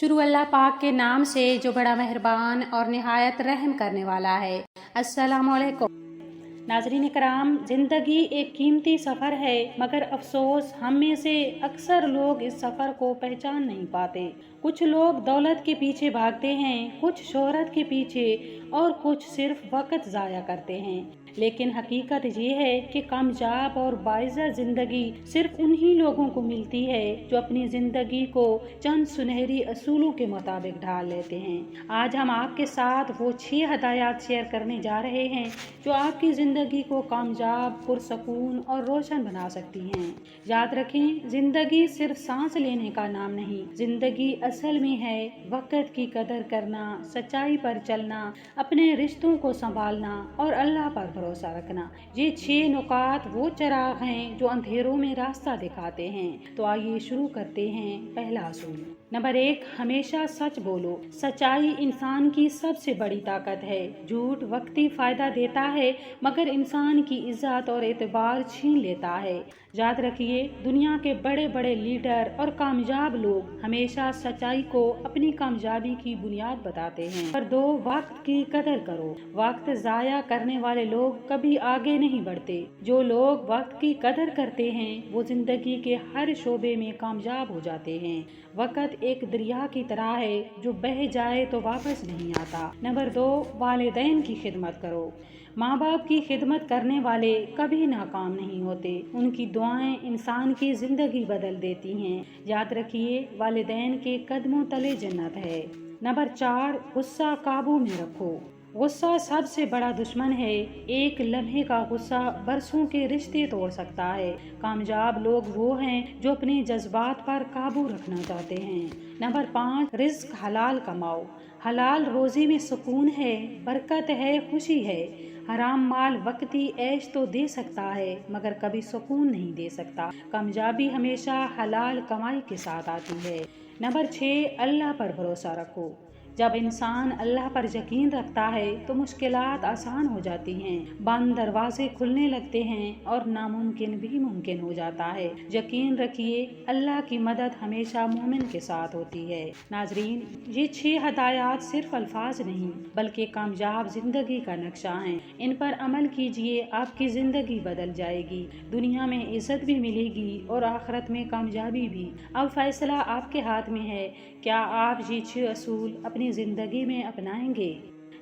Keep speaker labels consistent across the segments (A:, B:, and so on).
A: शुरू अल्लाह पाक के नाम से जो बड़ा मेहरबान और निहायत रहम करने वाला है। अस्सलामु अलैकुम। नाज़रीन कराम, ज़िंदगी एक कीमती सफ़र है, मगर अफसोस हम में से अक्सर लोग इस सफ़र को पहचान नहीं पाते। कुछ लोग दौलत के पीछे भागते हैं, कुछ शोहरत के पीछे और कुछ सिर्फ वक्त ज़ाया करते हैं। लेकिन हकीकत ये है कि कामयाब और बाइज़्ज़त ज़िंदगी सिर्फ उन्हीं लोगों को मिलती है जो अपनी ज़िंदगी को चंद सुनहरी असूलों के मुताबिक ढाल लेते हैं। आज हम आपके साथ वो 6 हदायत शेयर करने जा रहे हैं जो आपकी ज़िंदगी को कामयाब, पुरसकून और रोशन बना सकती हैं। याद रखें, ज़िंदगी सिर्फ सांस लेने का नाम नहीं, ज़िंदगी असल में है वक्त की कदर करना, सच्चाई पर चलना, अपने रिश्तों को संभालना और अल्लाह पर भरोसा रखना। ये 6 नुकात वो चिराग हैं जो अंधेरों में रास्ता दिखाते हैं। तो आइए शुरू करते हैं। पहला असूल। नंबर 1, हमेशा सच बोलो। सच्चाई इंसान की सबसे बड़ी ताकत है। झूठ वक्ती फायदा देता है, मगर इंसान की इज्जत और एतबार छीन लेता है। याद रखिए, दुनिया के बड़े बड़े लीडर और कामयाब लोग हमेशा सच्चाई को अपनी कामयाबी की बुनियाद बताते हैं। नंबर 2, वक्त की कदर करो। वक्त जाया करने वाले लोग कभी आगे नहीं बढ़ते। जो लोग वक्त की कदर करते हैं वो जिंदगी के हर शोबे में कामयाब हो जाते हैं। वक्त एक दरिया की तरह है जो बह जाए तो वापस नहीं आता। नंबर 2, वालिदैन की खिदमत करो। माँ बाप की खिदमत करने वाले कभी नाकाम नहीं होते। उनकी दुआएं इंसान की ज़िंदगी बदल देती हैं। याद रखिए, वालिदैन के कदमों तले जन्नत है। नंबर 4, गुस्सा काबू में रखो। गुस्सा सबसे बड़ा दुश्मन है। एक लम्हे का गुस्सा बरसों के रिश्ते तोड़ सकता है। कामयाब लोग वो हैं जो अपने जज्बात पर काबू रखना चाहते हैं। नंबर 5, रिज्क हलाल कमाओ। हलाल रोजी में सुकून है, बरकत है, खुशी है। हराम माल वक्ती ऐश तो दे सकता है, मगर कभी सुकून नहीं दे सकता। कामयाबी हमेशा हलाल कमाई के साथ आती है। नंबर 6, अल्लाह पर भरोसा रखो। जब इंसान अल्लाह पर यकीन रखता है तो मुश्किलात आसान हो जाती हैं, बंद दरवाजे खुलने लगते हैं और नामुमकिन भी मुमकिन हो जाता है। यकीन रखिए, अल्लाह की मदद हमेशा मोमिन के साथ होती है। नाजरीन, ये 6 हदायत सिर्फ अल्फाज नहीं बल्कि कामयाब जिंदगी का नक्शा हैं। इन पर अमल कीजिए, आपकी जिंदगी बदल जाएगी। दुनिया में इज्जत भी मिलेगी और आखिरत में कामयाबी भी। अब फैसला आपके हाथ में है। क्या आप ये 6 असूल अपनी ज़िंदगी में अपनाएंगे?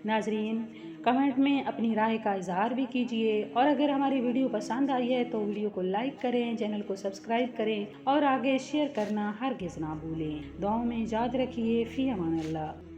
A: नाजरीन, कमेंट में अपनी राय का इजहार भी कीजिए और अगर हमारी वीडियो पसंद आई है तो वीडियो को लाइक करें, चैनल को सब्सक्राइब करें और आगे शेयर करना हरगिज़ ना भूलें। दुआओं में याद रखिए। फ़ी अमान अल्लाह।